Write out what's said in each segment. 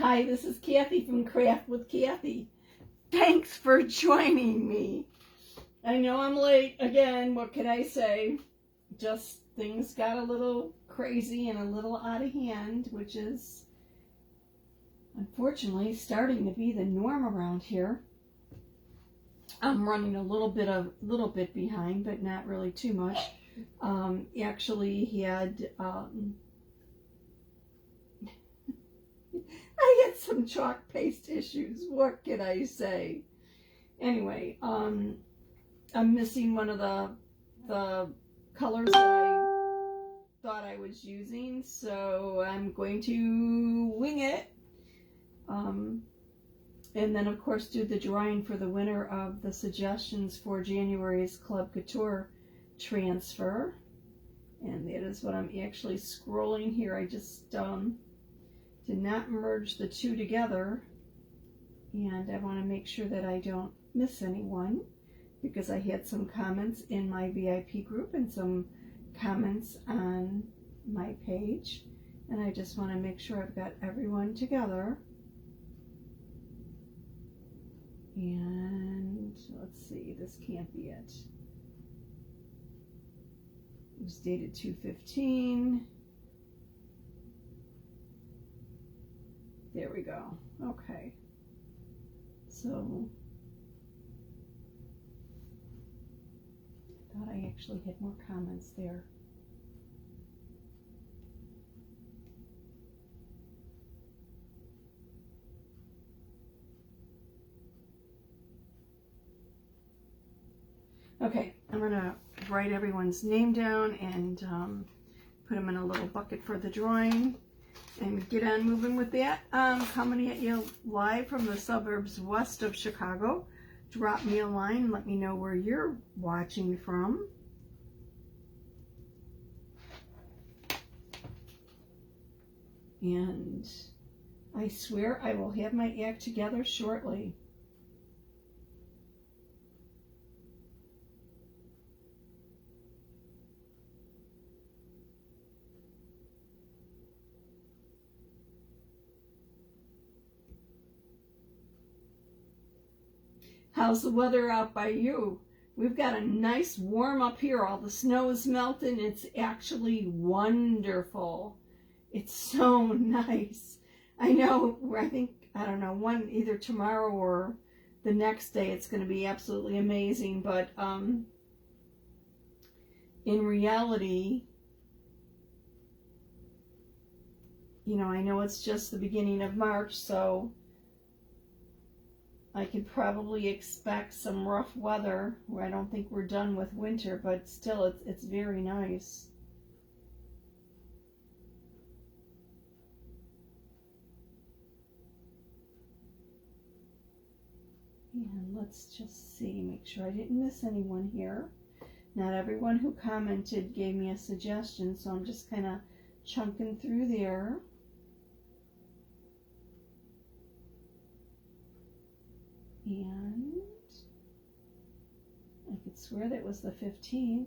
Hi, this is Kathy from Craft with Kathy. Thanks for joining me. I know I'm late again. What can I say? Just things got a little crazy and a little out of hand, which is unfortunately starting to be the norm around here. I'm running a little bit behind, but not really too much. Actually had I had some chalk paste issues. What can I say? Anyway, I'm missing one of the colors that I thought I was using, so I'm going to wing it. And then, of course, do the drawing for the winner of the suggestions for January's Club Couture transfer. And that is what I'm actually scrolling here. I just did not merge the two together. And I want to make sure that I don't miss anyone, because I had some comments in my VIP group and some comments on my page. And I just want to make sure I've got everyone together. And let's see, this can't be it. It was dated 2/15. There we go. Okay. So I thought I actually had more comments there. Okay, I'm going to write everyone's name down and put them in a little bucket for the drawing and get on moving with that. Coming at you live from the suburbs west of Chicago. Drop me a line. Let me know where you're watching from. And I swear I will have my act together shortly. How's the weather out by you? We've got a nice warm up here. All the snow is melting. It's actually wonderful. It's so nice. I know, I don't know, either tomorrow or the next day it's going to be absolutely amazing. But in reality, you know, I know it's just the beginning of March, so I could probably expect some rough weather where I don't think we're done with winter, but still it's very nice. And let's just see, make sure I didn't miss anyone here. Not everyone who commented gave me a suggestion, so I'm just kind of chunking through there. And I could swear that was the 15th.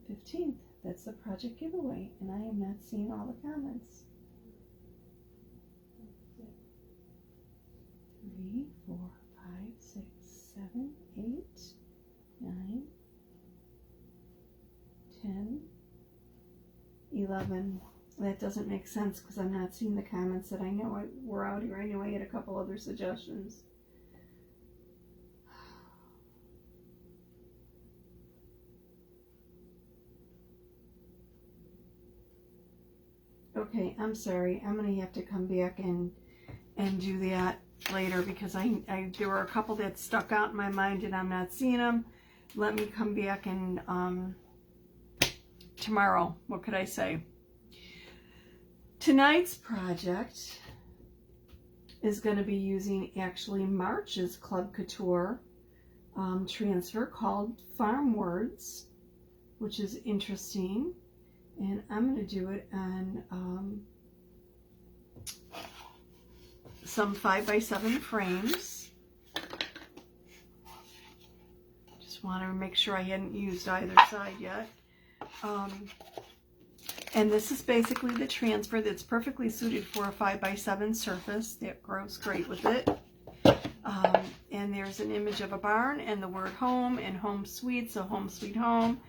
15th, that's the project giveaway, and I am not seeing all the comments. 3, 4, 5, 6, 7, 8, 9, 10, 11. That doesn't make sense because I'm not seeing the comments that I know were out here. I know I had a couple other suggestions. Okay, I'm sorry. I'm going to have to come back and do that later because there were a couple that stuck out in my mind and I'm not seeing them. Let me come back and tomorrow. What could I say? Tonight's project is going to be using actually March's Club Couture transfer called Farm Words, which is interesting. And I'm going to do it on some 5x7 frames. Just want to make sure I hadn't used either side yet. And this is basically the transfer that's perfectly suited for a 5x7 surface. That grows great with it. And there's an image of a barn and the word home and home sweet, so home sweet home.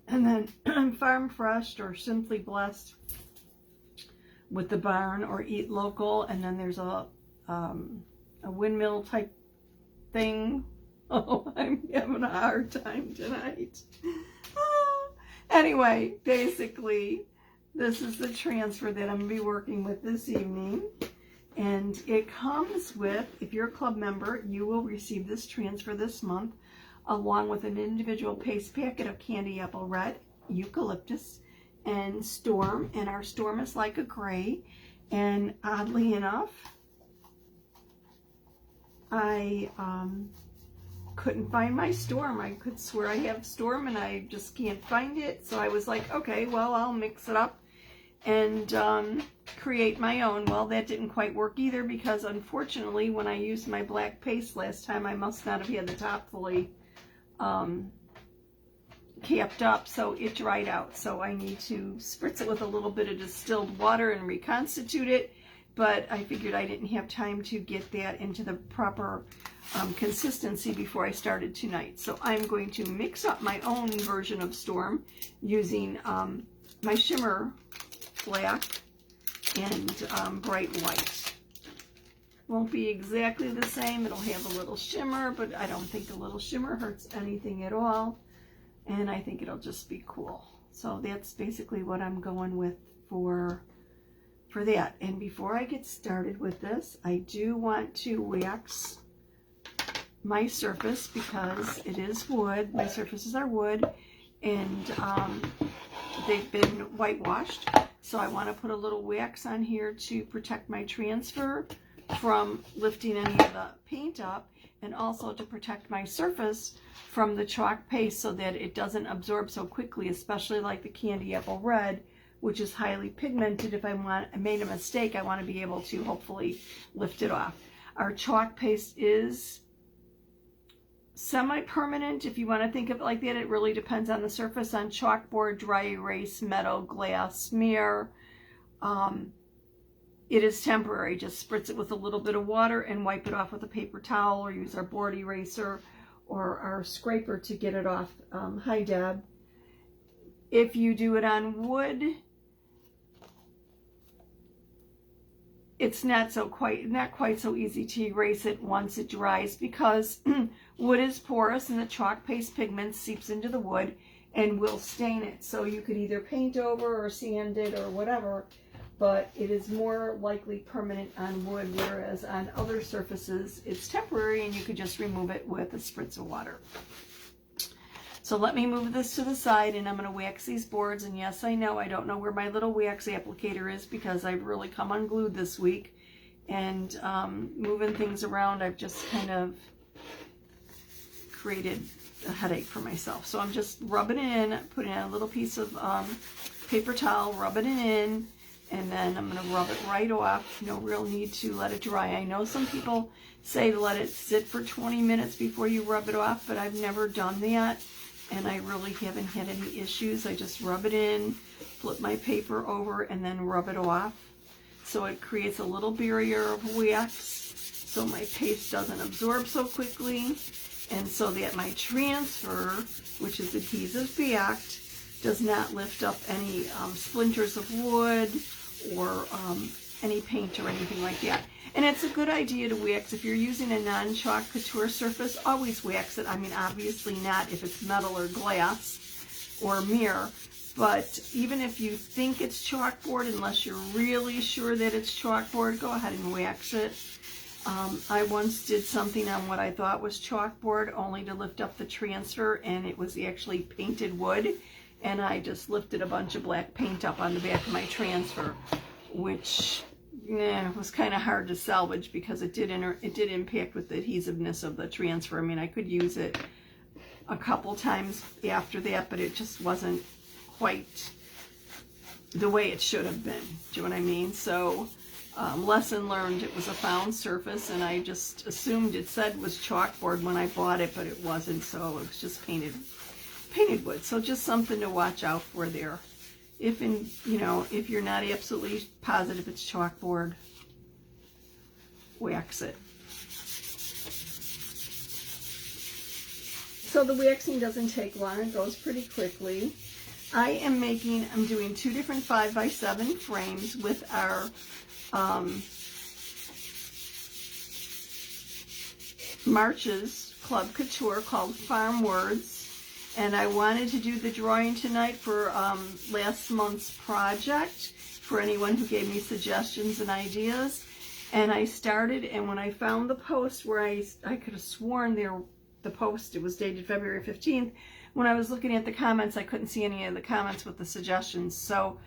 And then farm fresh or simply blessed with the barn or eat local. And then there's a windmill type thing. Oh, I'm having a hard time tonight. Anyway, basically, this is the transfer that I'm going to be working with this evening. And it comes with, if you're a club member, you will receive this transfer this month, along with an individual paste packet of candy apple red, eucalyptus, and storm. And our storm is like a gray. And oddly enough, I couldn't find my storm. I could swear I have storm and I just can't find it. So I was like, okay, well, I'll mix it up and create my own. Well, that didn't quite work either, because unfortunately when I used my black paste last time, I must not have had the top fully capped up, so it dried out. So I need to spritz it with a little bit of distilled water and reconstitute it, but I figured I didn't have time to get that into the proper consistency before I started tonight. So I'm going to mix up my own version of storm using my shimmer black and bright white. Won't be exactly the same. It'll have a little shimmer, but I don't think a little shimmer hurts anything at all. And I think it'll just be cool. So that's basically what I'm going with for that. And before I get started with this, I do want to wax my surface because it is wood. My surfaces are wood, and they've been whitewashed. So I want to put a little wax on here to protect my transfer from lifting any of the paint up, and also to protect my surface from the chalk paste so that it doesn't absorb so quickly, especially like the candy apple red, which is highly pigmented. If I made a mistake, I want to be able to hopefully lift it off. Our chalk paste is semi-permanent, if you want to think of it like that. It really depends on the surface. On chalkboard, dry erase, metal, glass, smear, it is temporary. Just spritz it with a little bit of water and wipe it off with a paper towel, or use our board eraser or our scraper to get it off. Hi, Deb. If you do it on wood, it's not quite so easy to erase it once it dries, because wood is porous and the chalk paste pigment seeps into the wood and will stain it. So you could either paint over or sand it or whatever, but it is more likely permanent on wood, whereas on other surfaces it's temporary and you could just remove it with a spritz of water. So let me move this to the side, and I'm going to wax these boards. And yes, I know I don't know where my little wax applicator is, because I've really come unglued this week, and moving things around, I've just kind of created a headache for myself. So I'm just rubbing it in, putting in a little piece of paper towel, rubbing it in, and then I'm going to rub it right off. No real need to let it dry. I know some people say to let it sit for 20 minutes before you rub it off, but I've never done that, and I really haven't had any issues. I just rub it in, flip my paper over, and then rub it off. So it creates a little barrier of wax, so my paste doesn't absorb so quickly, and so that my transfer, which is adhesive backed, does not lift up any splinters of wood or any paint or anything like that. And it's a good idea to wax. If you're using a non-chalk couture surface, always wax it. I mean, obviously not if it's metal or glass or mirror, but even if you think it's chalkboard, unless you're really sure that it's chalkboard, go ahead and wax it. I once did something on what I thought was chalkboard, only to lift up the transfer, and it was actually painted wood, and I just lifted a bunch of black paint up on the back of my transfer, which was kind of hard to salvage, because it did impact with the adhesiveness of the transfer. I mean, I could use it a couple times after that, but it just wasn't quite the way it should have been. Do you know what I mean? So lesson learned. It was a found surface, and I just assumed it said was chalkboard when I bought it, but it wasn't. So it was just painted wood. So just something to watch out for there if if you're not absolutely positive it's chalkboard, wax it. So the waxing doesn't take long, it goes pretty quickly. I'm doing 2 different 5x7 frames with our March's Club Couture called Farm Words. And I wanted to do the drawing tonight for last month's project, for anyone who gave me suggestions and ideas. And I started, and when I found the post where I could have sworn the post, it was dated February 15th. When I was looking at the comments, I couldn't see any of the comments with the suggestions. So,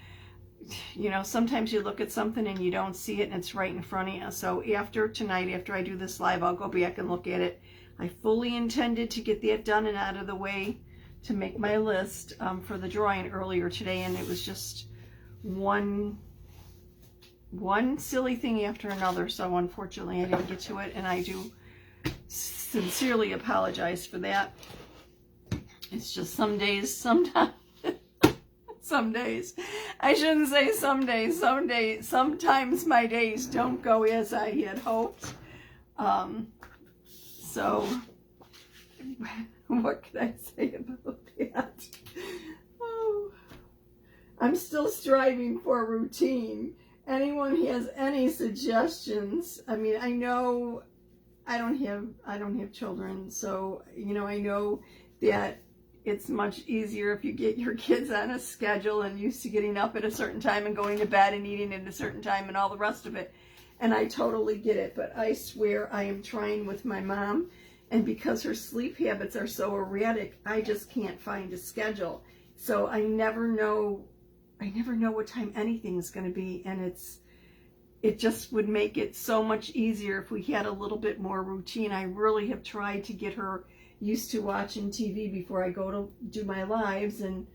sometimes you look at something and you don't see it and it's right in front of you. So after tonight, after I do this live, I'll go back and look at it. I fully intended to get that done and out of the way to make my list for the drawing earlier today, and it was just one silly thing after another. So unfortunately, I didn't get to it, and I do sincerely apologize for that. It's just some days, sometimes, some days, I shouldn't say some days, sometimes my days don't go as I had hoped. So, what can I say about that? Oh, I'm still striving for routine. Anyone has any suggestions? I mean, I know I don't have children, so I know that it's much easier if you get your kids on a schedule and used to getting up at a certain time and going to bed and eating at a certain time and all the rest of it. And I totally get it, but I swear I am trying with my mom, and because her sleep habits are so erratic, I just can't find a schedule. So I never know what time anything's going to be, and it just would make it so much easier if we had a little bit more routine. I really have tried to get her used to watching TV before I go to do my lives, and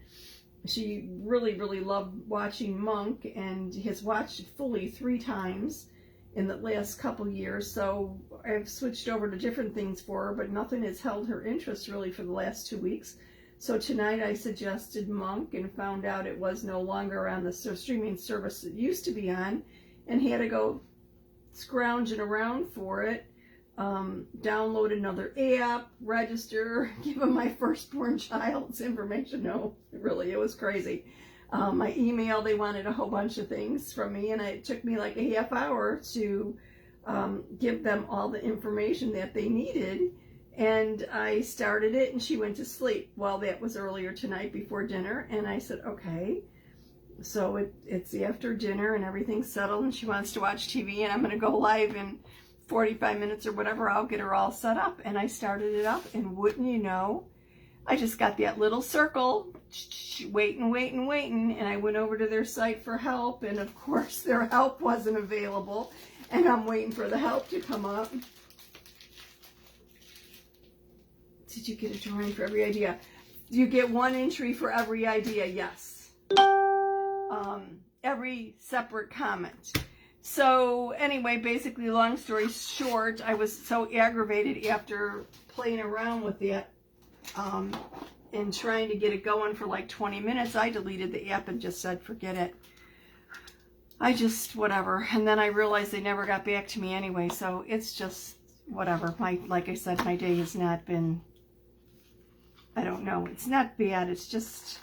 she really, really loved watching Monk and has watched it fully 3 times in the last couple years. So I've switched over to different things for her, but nothing has held her interest really for the last 2 weeks. So tonight I suggested Monk and found out it was no longer on the streaming service it used to be on, and had to go scrounging around for it. Download another app, register, give him my firstborn child's information. No, really, it was crazy. My email, they wanted a whole bunch of things from me, and it took me like a half hour to give them all the information that they needed. And I started it, and she went to sleep. Well, that was earlier tonight before dinner, and I said, okay. So it's after dinner, and everything's settled, and she wants to watch TV, and I'm going to go live in 45 minutes or whatever. I'll get her all set up. And I started it up, and wouldn't you know, I just got that little circle, waiting, and I went over to their site for help, and of course their help wasn't available, and I'm waiting for the help to come up. Did you get a drawing for every idea? You get 1 entry for every idea, yes. Every separate comment. So anyway, basically, long story short, I was so aggravated after playing around with that and trying to get it going for like 20 minutes. I deleted the app and just said, forget it. Whatever. And then I realized they never got back to me anyway, so it's just whatever. Like I said, my day has not been, I don't know, it's not bad, it's just,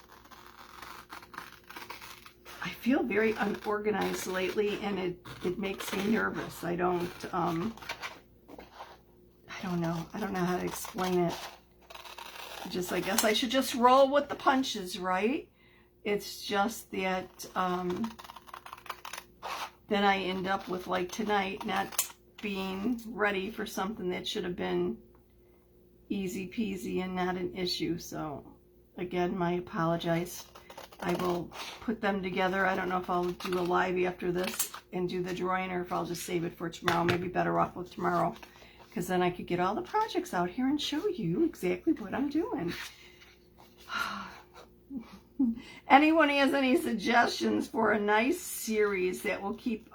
I feel very unorganized lately, and it makes me nervous. I don't know how to explain it. I guess I should just roll with the punches, right? It's just that then I end up with, like tonight, not being ready for something that should have been easy peasy and not an issue. So again, my apologies. I will put them together. I don't know if I'll do a live after this and do the drawing, or if I'll just save it for tomorrow. Maybe better off with tomorrow, because then I could get all the projects out here and show you exactly what I'm doing. Anyone has any suggestions for a nice series that will keep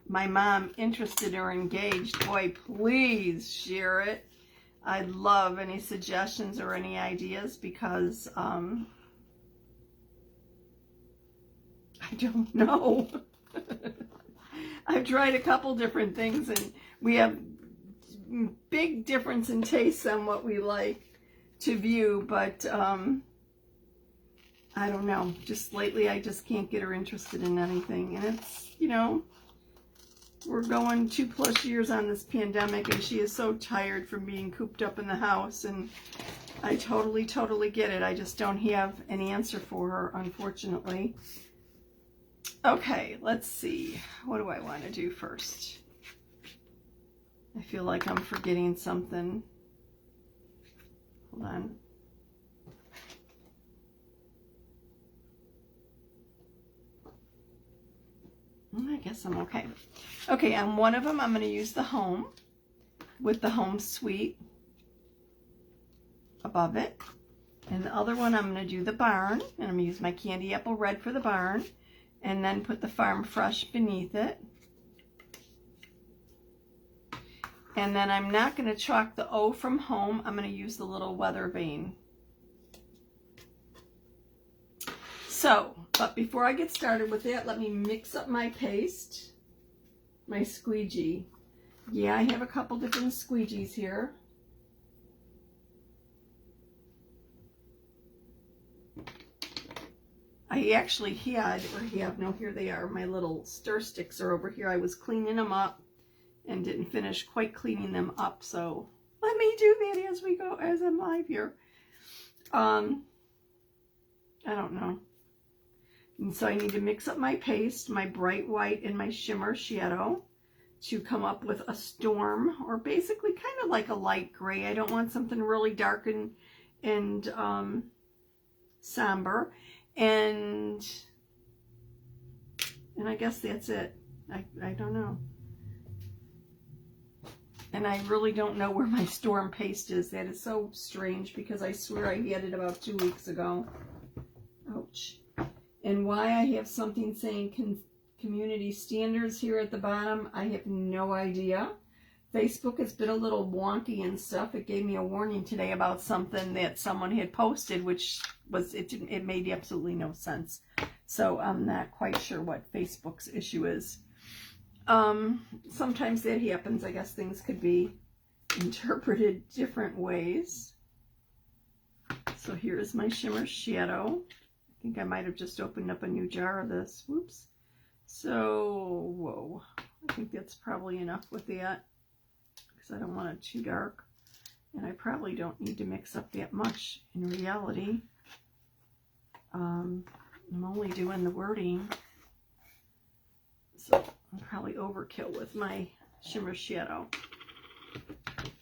my mom interested or engaged? Boy, please share it. I'd love any suggestions or any ideas, because I don't know. I've tried a couple different things, and we have big difference in taste on what we like to view, but I don't know. Just lately, I just can't get her interested in anything. And it's, you know, we're going 2+ years on this pandemic, and she is so tired from being cooped up in the house, and I totally get it. I just don't have an answer for her, unfortunately. Okay, let's see. What do I want to do first? I feel like I'm forgetting something. Hold on. I guess I'm okay. Okay, on one of them, I'm going to use the home with the home suite above it. And the other one, I'm going to do the barn. And I'm going to use my candy apple red for the barn. And then put the farm fresh beneath it. And then I'm not going to chalk the O from home. I'm going to use the little weather vane. So, but before I get started with that, let me mix up my paste, my squeegee. Yeah, I have a couple different squeegees here. I actually had, here they are, my little stir sticks are over here. I was cleaning them up and didn't finish quite cleaning them up, so let me do that as we go, as I'm live here. I don't know. And so I need to mix up my paste, my bright white and my shimmer shadow to come up with a storm, or basically kind of like a light gray. I don't want something really dark and somber. And I guess that's it. I don't know. And I really don't know where my storm paste is. That is so strange, because I swear I had it about 2 weeks ago. Ouch. And why I have something saying community standards here at the bottom, I have no idea. Facebook has been a little wonky and stuff. It gave me a warning today about something that someone had posted, which was, it made absolutely no sense. So I'm not quite sure what Facebook's issue is. Sometimes that happens. I guess things could be interpreted different ways. So here's my shimmer shadow. I think I might have just opened up a new jar of this. Whoops. So, whoa. I think that's probably enough with that, because I don't want it too dark. And I probably don't need to mix up that much in reality. I'm only doing the wording. So I'll probably overkill with my shimmer shadow.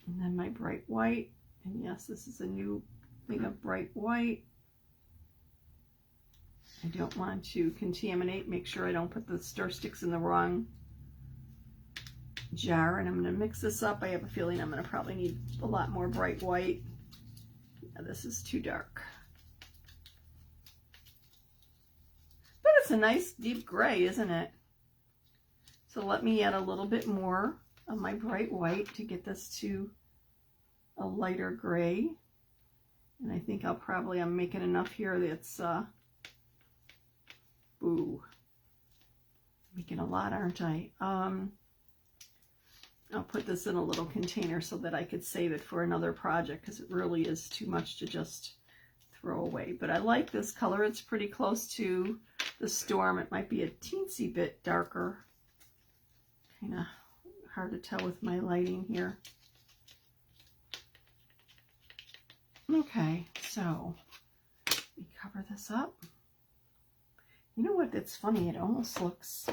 And then my bright white. And yes, this is a new thing of bright white. I don't want to contaminate. Make sure I don't put the stir sticks in the wrong jar. And I'm going to mix this up. I have a feeling I'm going to probably need a lot more bright white. Yeah, this is too dark. But it's a nice deep gray, isn't it? So let me add a little bit more of my bright white to get this to a lighter gray. And I think I'm making enough here that's, ooh, making a lot, aren't I? I'll put this in a little container so that I could save it for another project, because it really is too much to just throw away. But I like this color. It's pretty close to the storm. It might be a teensy bit darker. Kind of hard to tell with my lighting here. Okay, so we cover this up. You know what? It's funny. It almost looks...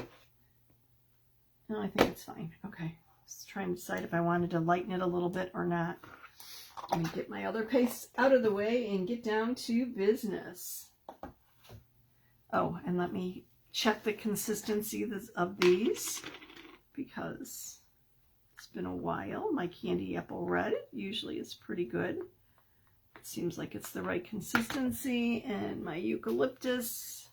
No, I think it's fine. Okay. Just trying to decide if I wanted to lighten it a little bit or not. Let me get my other paste out of the way and get down to business. Oh, and let me check the consistency of these, because it's been a while. My candy apple red usually is pretty good. It seems like it's the right consistency. And my eucalyptus.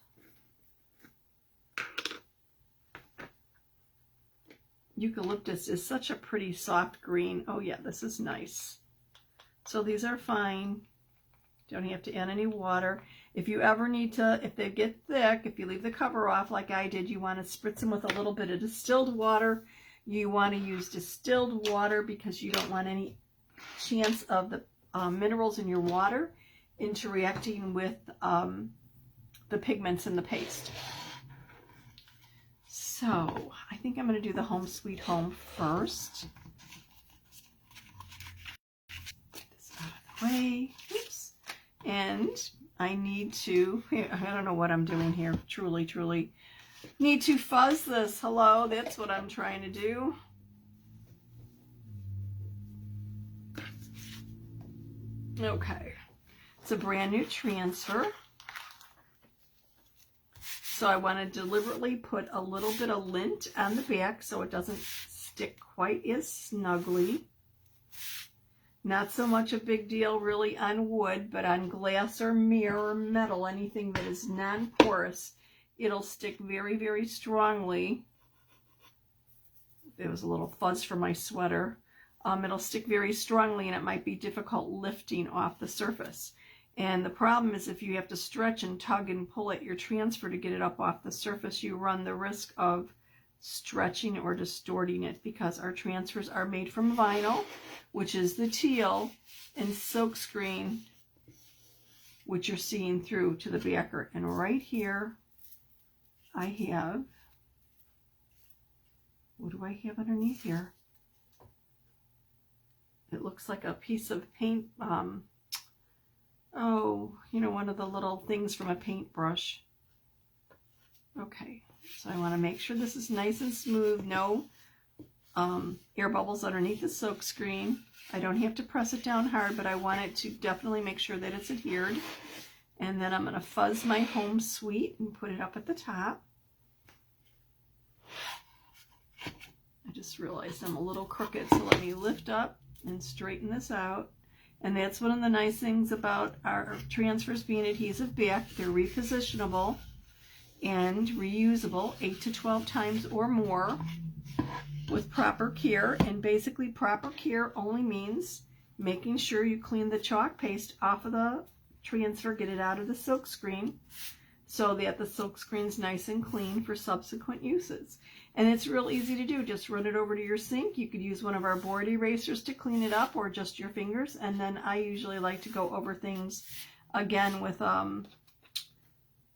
Eucalyptus is such a pretty soft green. Oh yeah, this is nice. So these are fine. Don't have to add any water. If you ever need to, if they get thick, if you leave the cover off like I did, you want to spritz them with a little bit of distilled water. You want to use distilled water because you don't want any chance of the minerals in your water interacting with the pigments in the paste. So I think I'm going to do the Home Sweet Home first. Get this out of the way. Oops. And I need to, I don't know what I'm doing here, truly. Need to fuzz this. Hello, that's what I'm trying to do. Okay, it's a brand new transfer. So I want to deliberately put a little bit of lint on the back so it doesn't stick quite as snugly. Not so much a big deal really on wood, but on glass or mirror or metal, anything that is non-porous, it'll stick very strongly. There was a little fuzz from my sweater. It'll stick very strongly and it might be difficult lifting off the surface. And the problem is if you have to stretch and tug and pull at your transfer to get it up off the surface, you run the risk of stretching or distorting it because our transfers are made from vinyl, which is the teal, and silkscreen, which you're seeing through to the backer. And right here, I have, what do I have underneath here? It looks like a piece of paint, you know, one of the little things from a paintbrush. Okay, so I want to make sure this is nice and smooth, no air bubbles underneath the silk screen. I don't have to press it down hard, but I want it to definitely make sure that it's adhered. And then I'm going to fuzz my Home Sweet and put it up at the top. I just realized I'm a little crooked, so let me lift up and straighten this out. And that's one of the nice things about our transfers being adhesive back. They're repositionable and reusable 8 to 12 times or more with proper care. And basically proper care only means making sure you clean the chalk paste off of the transfer, get it out of the silk screen so that the silk screen's nice and clean for subsequent uses. And it's real easy to do. Just run it over to your sink. You could use one of our board erasers to clean it up or just your fingers. And then I usually like to go over things again with a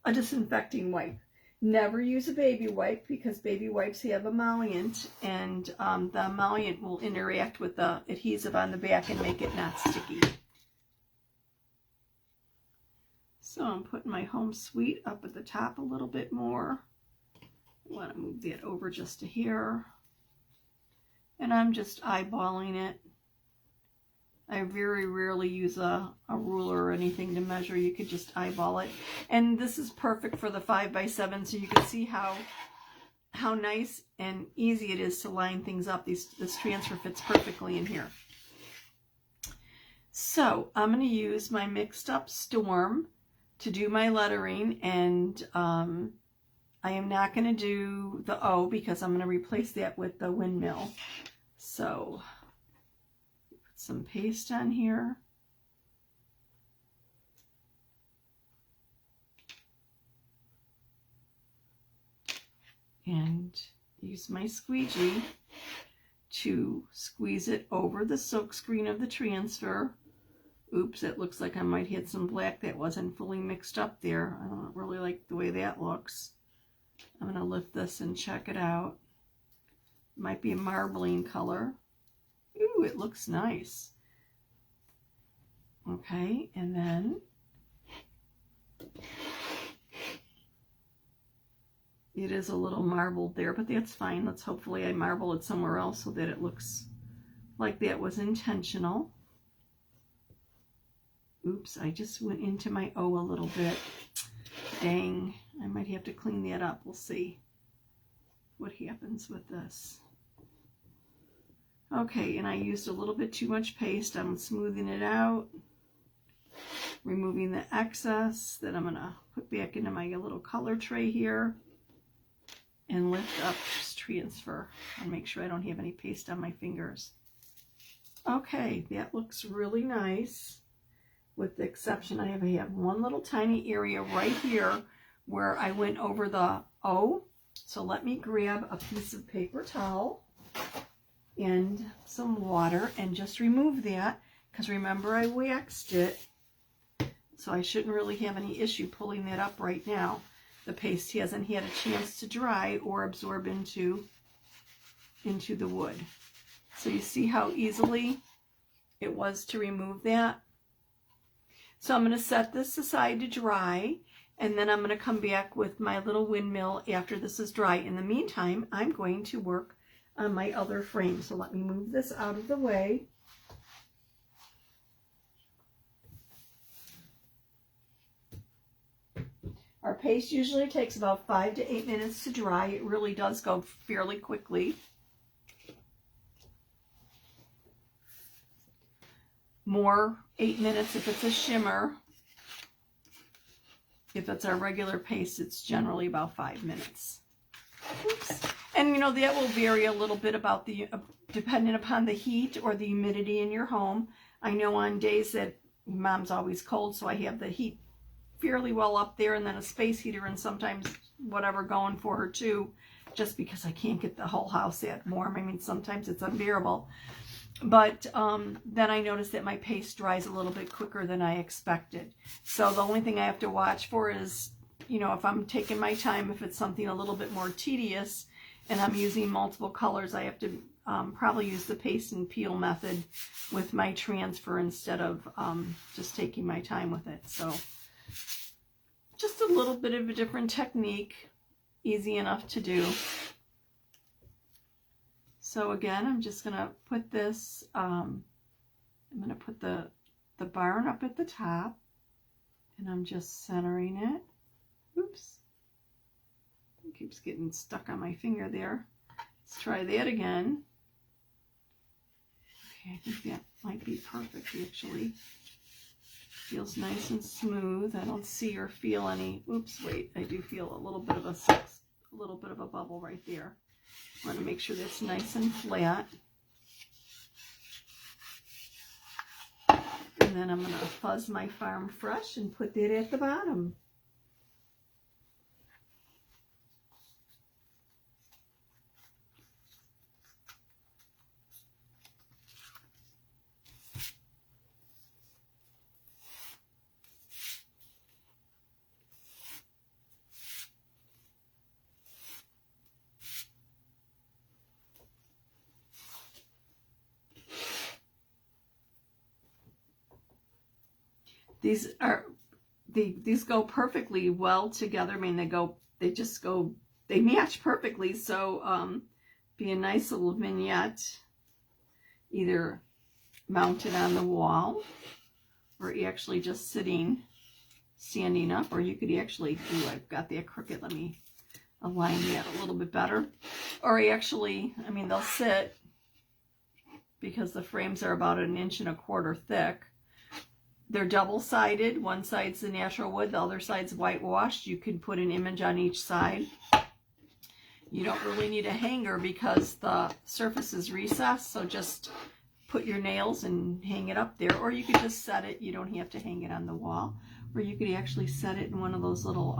disinfecting wipe. Never use a baby wipe because baby wipes have emollient, and the emollient will interact with the adhesive on the back and make it not sticky. So I'm putting my Home Sweet up at the top a little bit more. I want to move that over just to here. And I'm just eyeballing it. I very rarely use a ruler or anything to measure. You could just eyeball it. And this is perfect for the 5x7, so you can see how nice and easy it is to line things up. This transfer fits perfectly in here. So I'm going to use my mixed up Storm to do my lettering, and I am not going to do the O because I'm going to replace that with the windmill. So put some paste on here. And use my squeegee to squeeze it over the silk screen of the transfer. Oops, it looks like I might hit some black that wasn't fully mixed up there. I don't really like the way that looks. I'm going to lift this and check it out. It might be a marbling color. Ooh, it looks nice. Okay, and then it is a little marbled there, but that's fine. Let's hopefully I marble it somewhere else so that it looks like that was intentional. Oops, I just went into my O a little bit. Dang, I might have to clean that up. We'll see what happens with this. Okay, and I used a little bit too much paste. I'm smoothing it out, removing the excess that I'm going to put back into my little color tray here and lift up this transfer and make sure I don't have any paste on my fingers. Okay, that looks really nice. with the exception I have one little tiny area right here where I went over the O. So let me grab a piece of paper towel and some water and just remove that, because remember I waxed it, so I shouldn't really have any issue pulling that up right now. The paste hasn't had a chance to dry or absorb into the wood. So you see how easily it was to remove that? So I'm going to set this aside to dry, and then I'm going to come back with my little windmill after this is dry. In the meantime, I'm going to work on my other frame. So let me move this out of the way. Our paste usually takes about 5 to 8 minutes to dry. It really does go fairly quickly. More 8 minutes if it's a shimmer. If it's our regular paste, it's generally about 5 minutes. Oops. And you know, that will vary a little bit about the depending upon the heat or the humidity in your home. I know on days that Mom's always cold, so I have the heat fairly well up there, and then a space heater and sometimes whatever going for her too, just because I can't get the whole house that warm. I mean, sometimes it's unbearable. But then I noticed that my paste dries a little bit quicker than I expected. So the only thing I have to watch for is, you know, if I'm taking my time, if it's something a little bit more tedious and I'm using multiple colors, I have to probably use the paste and peel method with my transfer instead of just taking my time with it. So just a little bit of a different technique, easy enough to do. So again, I'm just going to put this, I'm going to put the barn up at the top, and I'm just centering it. Oops. It keeps getting stuck on my finger there. Let's try that again. Okay, I think that might be perfect actually. Feels nice and smooth. I don't see or feel any, oops, wait, I do feel a little bit of a bubble right there. I want to make sure that's nice and flat. And then I'm going to fuzz my Farm Fresh and put that at the bottom. These go perfectly well together. I mean, they match perfectly. So be a nice little vignette, either mounted on the wall or actually just standing up, or you could actually, I've got that crooked, let me align that a little bit better. Or actually, I mean, they'll sit because the frames are about 1.25 inches thick. They're double-sided. One side's the natural wood, the other side's whitewashed. You can put an image on each side. You don't really need a hanger because the surface is recessed, so just put your nails and hang it up there. Or you could just set it. You don't have to hang it on the wall. Or you could actually set it in one of those little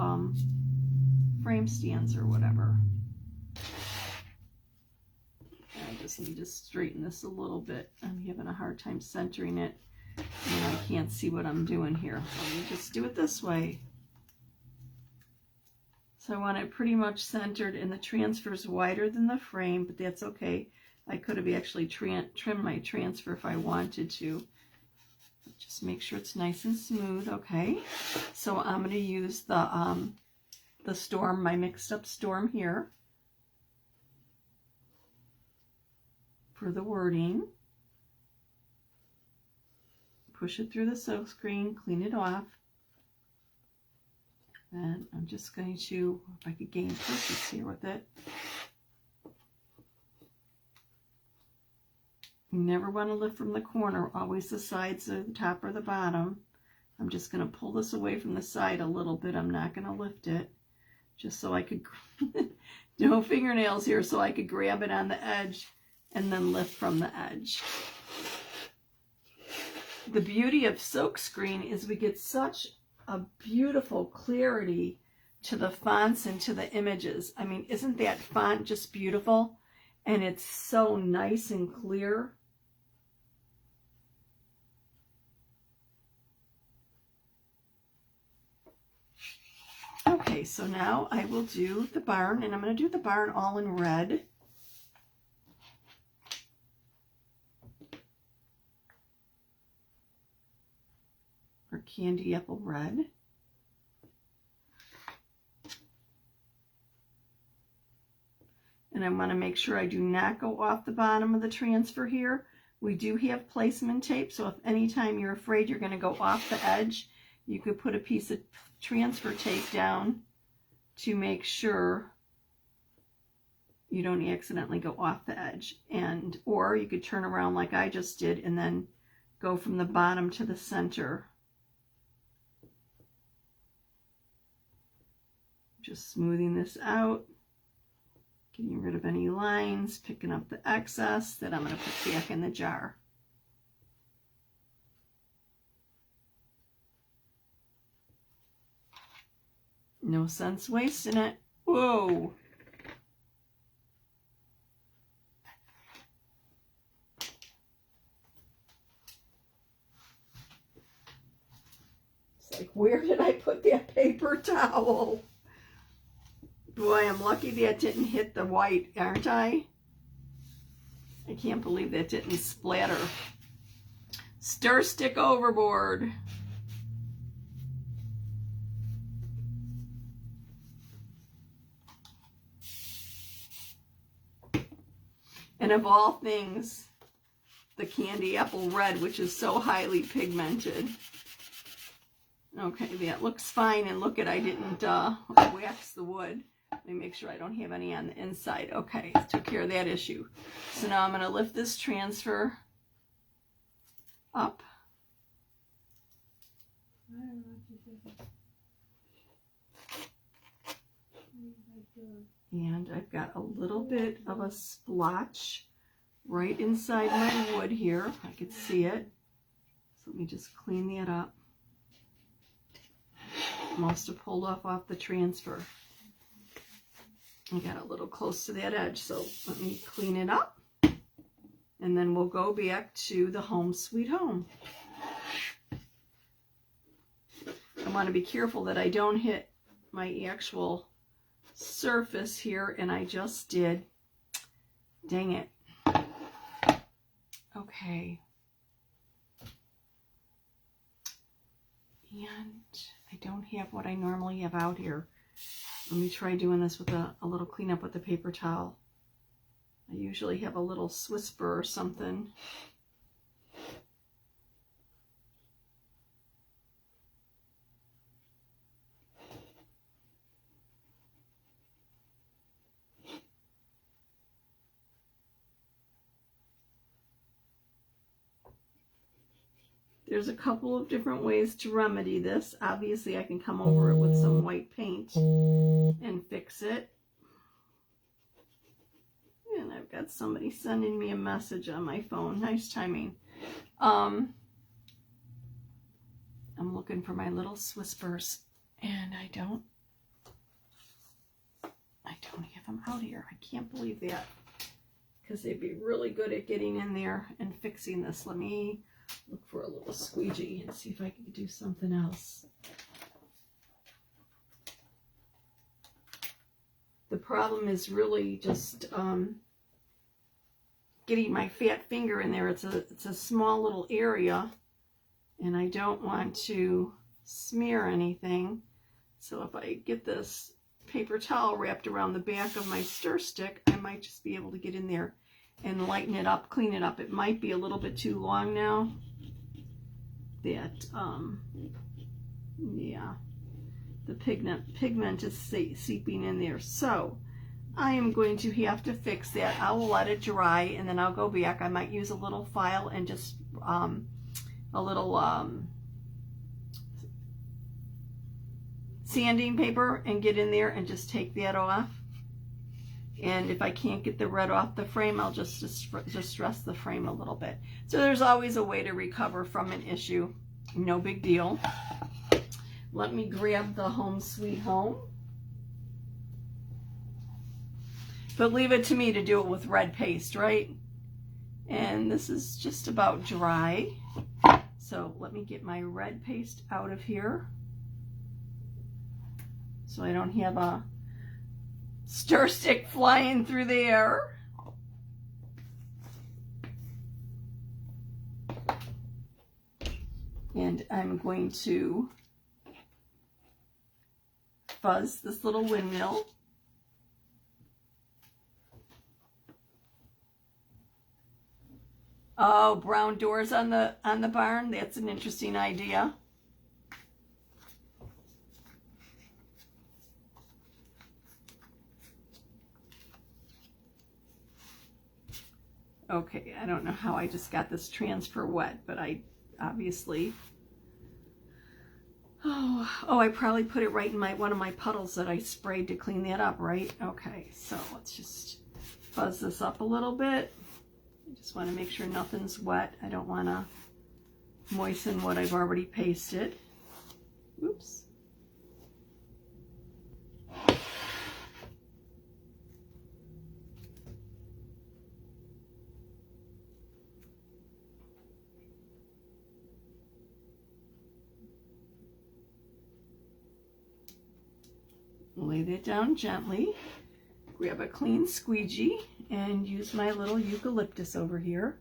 frame stands or whatever. I just need to straighten this a little bit. I'm having a hard time centering it. And I can't see what I'm doing here. So let me just do it this way. So I want it pretty much centered, and the transfer's wider than the frame, but that's okay. I could have actually trimmed my transfer if I wanted to. Just make sure it's nice and smooth, okay? So I'm going to use the storm, my mixed up storm here for the wording. Push it through the silk screen, clean it off. And I'm just going to, if I could gain focus here with it. You never want to lift from the corner, always the sides or the top or the bottom. I'm just going to pull this away from the side a little bit. I'm not going to lift it, just so I could, no fingernails here, so I could grab it on the edge and then lift from the edge. The beauty of silkscreen is we get such a beautiful clarity to the fonts and to the images. I mean, isn't that font just beautiful? And it's so nice and clear. Okay, so now I will do the barn, and I'm going to do the barn all in red. Or candy apple red. And I want to make sure I do not go off the bottom of the transfer here. We do have placement tape, so if anytime you're afraid you're going to go off the edge, you could put a piece of transfer tape down to make sure you don't accidentally go off the edge. And or you could turn around like I just did and then go from the bottom to the center. Just smoothing this out, getting rid of any lines, picking up the excess that I'm going to put back in the jar. No sense wasting it. Whoa! It's like, where did I put that paper towel? Boy, I'm lucky that didn't hit the white, aren't I? I can't believe that didn't splatter. Stir stick overboard. And of all things, the candy apple red, which is so highly pigmented. Okay, that looks fine. And look at, I didn't wax the wood. Let me make sure I don't have any on the inside. Okay, took care of that issue. So now I'm going to lift this transfer up. And I've got a little bit of a splotch right inside my wood here. I could see it. So let me just clean that up. Must have pulled off the transfer. I got a little close to that edge, so let me clean it up. And then we'll go back to the Home Sweet Home. I want to be careful that I don't hit my actual surface here, and I just did. Dang it. Okay. And I don't have what I normally have out here. Let me try doing this with a little cleanup with the paper towel. I usually have a little Swisper or something. There's a couple of different ways to remedy this. Obviously, I can come over it with some white paint and fix it. And I've got somebody sending me a message on my phone. Nice timing. I'm looking for my little Swispers, and I don't have them out here. I can't believe that, because they'd be really good at getting in there and fixing this. Let me look for a little squeegee and see if I can do something else. The problem is really just getting my fat finger in there. It's a small little area, and I don't want to smear anything. So if I get this paper towel wrapped around the back of my stir stick, I might just be able to get in there and lighten it up, clean it up. It might be a little bit too long now. That, yeah, the pigment is seeping in there. So I am going to have to fix that. I will let it dry, and then I'll go back. I might use a little file and just a little sanding paper and get in there and just take that off. And if I can't get the red off the frame, I'll just distress the frame a little bit. So there's always a way to recover from an issue. No big deal. Let me grab the Home Sweet Home. But leave it to me to do it with red paste, right? And this is just about dry. So let me get my red paste out of here, so I don't have a stir stick flying through the air. And I'm going to fuzz this little windmill. Oh, brown doors on the barn. That's an interesting idea. Okay, I don't know how I just got this transfer wet, but I obviously... Oh, I probably put it right in one of my puddles that I sprayed to clean that up, right? Okay, so let's just fuzz this up a little bit. I just want to make sure nothing's wet. I don't want to moisten what I've already pasted. Oops. Lay that down gently. Grab a clean squeegee and use my little eucalyptus over here.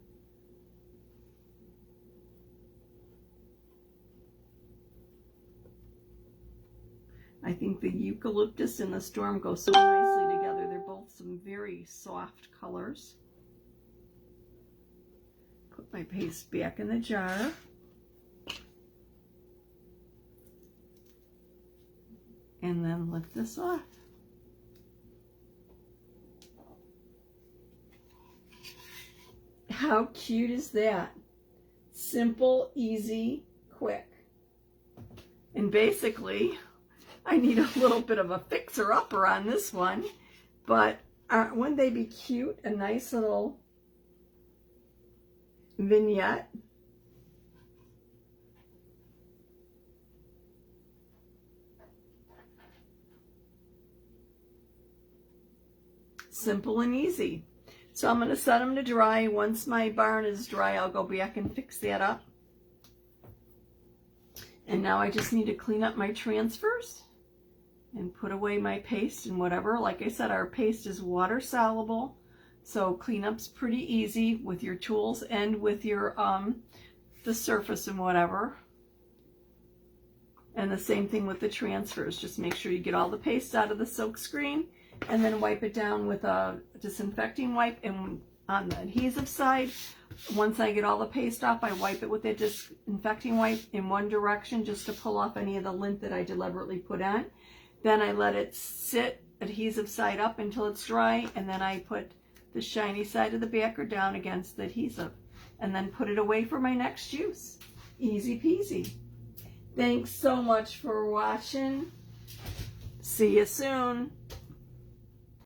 I think the eucalyptus and the storm go so nicely together. They're both some very soft colors. Put my paste back in the jar. And then lift this off. How cute is that? Simple, easy, quick. And basically, I need a little bit of a fixer-upper on this one, but wouldn't they be cute? A nice little vignette. Simple and easy. So I'm going to set them to dry. Once my barn is dry, I'll go back and fix that up. And now I just need to clean up my transfers and put away my paste and whatever. Like I said, our paste is water soluble, so cleanup's pretty easy with your tools and with your the surface and whatever. And the same thing with the transfers. Just make sure you get all the paste out of the silk screen, and then wipe it down with a disinfecting wipe. And on the adhesive side, once I get all the paste off, I wipe it with a disinfecting wipe in one direction just to pull off any of the lint that I deliberately put on. Then I let it sit adhesive side up until it's dry, and then I put the shiny side of the backer down against the adhesive, and then put it away for my next use. Easy peasy. Thanks so much for watching. See you soon.